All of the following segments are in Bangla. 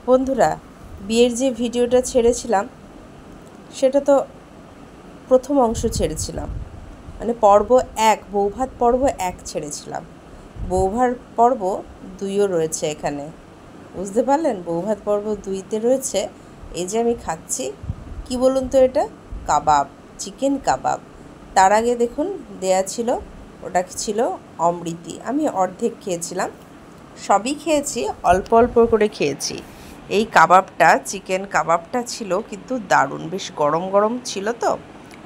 বন্ধুরা, বিয়ের যে ভিডিওটা ছেড়েছিলাম সেটা তো প্রথম অংশ ছেড়েছিলাম, মানে পর্ব 1, বৌভাত পর্ব 1 ছেড়েছিলাম। বৌভাত পর্ব 2ও রয়েছে এখানে, বুঝতে পারলেন? বৌভাত পর্ব 2তে রয়েছে এই যে আমি খাচ্ছি, কি বলুন তো, এটা কাবাব, চিকেন কাবাব। তার আগে দেখুন দেয়া ছিল, ওটা ছিল অমৃতি। আমি অর্ধেক খেয়েছিলাম, সবই খেয়েছি, অল্প অল্প করে খেয়েছি। এই কাবাবটা, চিকেন কাবাবটা ছিল কিন্তু দারুণ, বেশ গরম গরম ছিল, তো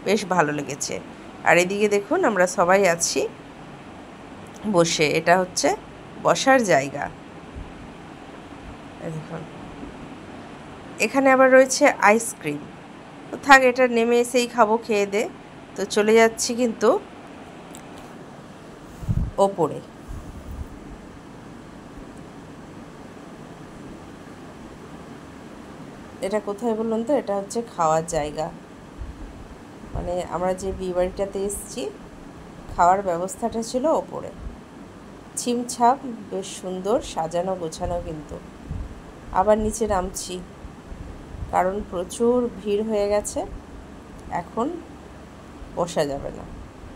বেশ ভালো লেগেছে। আর এদিকে দেখুন আমরা সবাই আছি বসে, এটা হচ্ছে বসার জায়গা। দেখুন এখানে আবার রয়েছে আইসক্রিম। তো থাক, এটা নেমে এসেই খাবো, খেয়ে দে। তো চলে যাচ্ছি কিন্তু ওপরে। এটা কোথায় বলুন তো? এটা হচ্ছে খাওয়ার জায়গা, মানে আমরা যে বিয়ে বাড়িটাতে এসেছি, খাওয়ার ব্যবস্থাটা ছিল ওপরে। ছিমছাম, বেশ সুন্দর সাজানো গোছানো। কিন্তু আবার নিচে নামছি, কারণ প্রচুর ভিড় হয়ে গেছে, এখন বসা যাবে না।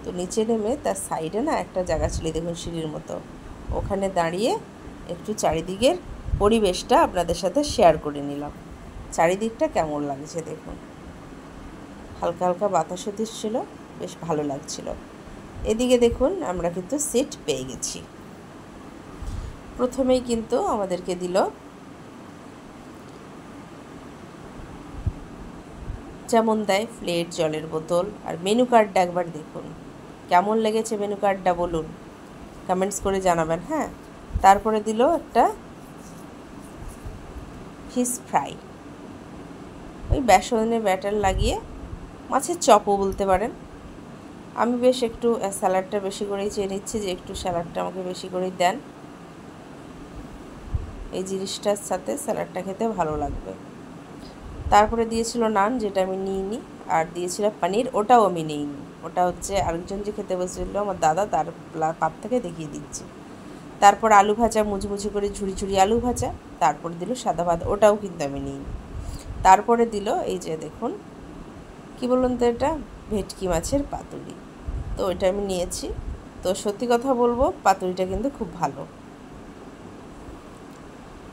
তো নিচে নেমে তার সাইডে না একটা জায়গা ছিল, দেখুন সিঁড়ির মতো, ওখানে দাঁড়িয়ে একটু চারিদিকের পরিবেশটা আপনাদের সাথে শেয়ার করে নিলাম। চারিদিকটা কেমন লাগছে দেখুন, হালকা হালকা বাতাসও দিচ্ছিল, বেশ ভালো লাগছিল। এদিকে দেখুন আমরা কিন্তু সিট পেয়ে গেছি। প্রথমেই কিন্তু আমাদেরকে দিল যেমন দেয় প্লেট, জলের বোতল, আর মেনু কার্ডটা একবার দেখুন। কেমন লেগেছে মেনু কার্ডটা বলুন, কমেন্টস করে জানাবেন। হ্যাঁ, তারপরে দিল একটা ফিশ ফ্রাই, ওই বেসনের ব্যাটার লাগিয়ে, মাছের চপও বলতে পারেন। আমি বেশ একটু স্যালাডটা বেশি করেই চেয়ে নিচ্ছি, যে একটু স্যালাডটা আমাকে বেশি করেই দেন, এই জিনিসটার সাথে স্যালাডটা খেতে ভালো লাগবে। তারপরে দিয়েছিল নান, যেটা আমি নিইনি, আর দিয়েছিল পনির, ওটাও আমি নিইনি। ওটা হচ্ছে আরেকজন যে খেতে বসেছিল আমার দাদা, তার পাত থেকে দেখিয়ে দিচ্ছি। তারপর আলু ভাজা, মুচমুচি করে ঝুড়ি ঝুড়ি আলু ভাজা। তারপরে দিল সাদা ভাত, ওটাও কিন্তু আমি নিইনি। তারপরে দিল এই যে দেখুন, কি বলুন তো, এটা ভেটকি মাছের পাতুরি। তো ওইটা আমি নিয়েছি। তো সত্যি কথা বলবো, পাতুরিটা কিন্তু খুব ভালো,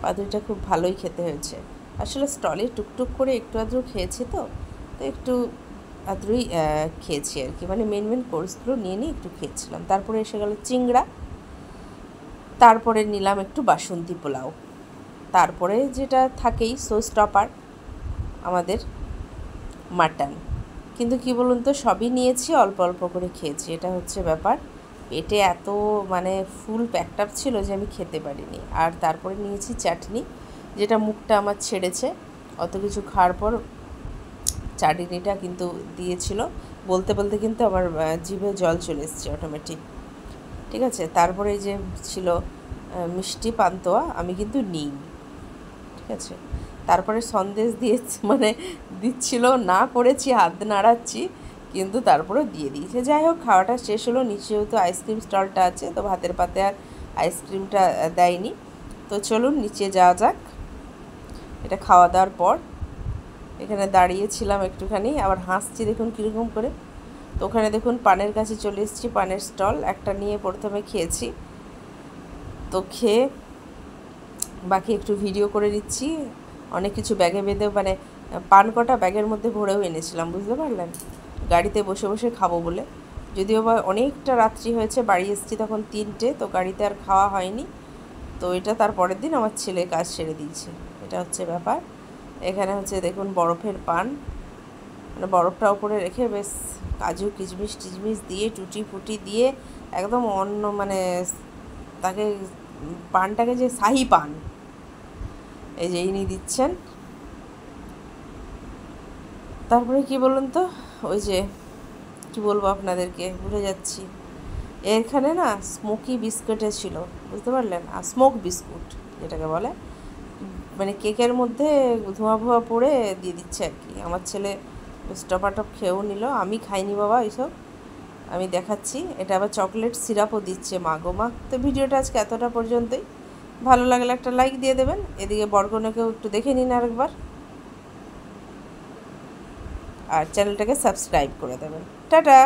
পাতুরিটা খুব ভালোই খেতে হয়েছে। আসলে স্টলে টুকটুক করে একটু আধটু খেয়েছি, তো একটু আধটুই খেয়েছি আর কি, মানে মেন কোর্সগুলো নিয়ে নিয়ে একটু খেয়েছিলাম। তারপরে এসে গেল চিংড়া, তারপরে নিলাম একটু বাসন্তী পোলাও, তারপরে যেটা থাকেই শো স্টপার আমাদের, মাটন। কিন্তু কি বলুন তো, সবই নিয়েছি, অল্প অল্প করে খেয়েছি, এটা হচ্ছে ব্যাপার। পেটে এত মানে ফুল প্যাকড আপ ছিল যে আমি খেতে পারিনি। আর তারপরে নিয়েছি চাটনি, যেটা মুখটা আমার ছেড়েছে অত কিছু খাওয়ার পর। চাটনিটা কিন্তু দিয়েছিল, বলতে বলতে কিন্তু আমার জিভে জল চলে এসছে অটোমেটিক। ঠিক আছে, তারপরে এই যে ছিল মিষ্টি পান্তুয়া, আমি কিন্তু নিইনি। ঠিক আছে, তারপরে সন্দেশ দিয়েছে, মানে দিচ্ছিল, না করেছি, হাত নাড়াচ্ছি, কিন্তু তারপরে দিয়ে দিয়েছে। যাই হোক, খাওয়াটা শেষ হলো। নিচে যেহেতু আইসক্রিম স্টলটা আছে, তো ভাতের পাতে আর আইসক্রিমটা দেয়নি। তো চলুন নিচে যাওয়া যাক। এটা খাওয়া দাওয়ার পর এখানে দাঁড়িয়েছিলাম একটুখানি, আবার হাসছি দেখুন কীরকম করে। তো ওখানে দেখুন পানের কাছে চলে এসেছি, পানের স্টল একটা নিয়ে প্রথমে খেয়েছি। তো খেয়ে বাকি একটু ভিডিও করে নিচ্ছি, অনেক কিছু ব্যাগে বেঁধে, মানে পান কটা ব্যাগের মধ্যে ভরেও এনেছিলাম, বুঝতে পারলেন, গাড়িতে বসে বসে খাবো বলে। যদিও বা অনেকটা রাত্রি হয়েছে, বাড়ি এসেছি তখন 3টে, তো গাড়িতে আর খাওয়া হয়নি। তো এটা তার পরের দিন আমার ছেলে কাজ সেরে দিয়েছে, এটা হচ্ছে ব্যাপার। এখানে হচ্ছে দেখুন বরফের পান, মানে বরফটা উপরে রেখে বেশ কাজু কিশমিশ টিশমিশ দিয়ে, টুটি ফুটি দিয়ে, একদম অন্য, মানে তাকে পানটাকে যে শাহি পান, এই যে ইনি দিচ্ছেন। তারপরে কি বলুন তো, ওই যে কি বলবো আপনাদেরকে, ভুলে যাচ্ছি। এখানে না স্মোকি বিস্কুটে ছিল, বুঝতে পারলেন, আর স্মোক বিস্কুট যেটাকে বলে, মানে কেকের মধ্যে ধোঁয়া ধোঁয়া পড়ে দিয়ে দিচ্ছে আর কি। আমার ছেলে টপাটপ খেয়েও নিল, আমি খাইনি বাবা এইসব, আমি দেখাচ্ছি। এটা আবার চকলেট সিরাপও দিচ্ছে, মা গো মা। তো ভিডিওটা আজকে এতটা পর্যন্তই। ভালো লাগলে একটা লাইক দিয়ে দেবেন। এদিকে বরগুনাকেও একটু দেখে নিন আরেকবার, আর চ্যানেলটাকে সাবস্ক্রাইব করে দেবেন। টাটা।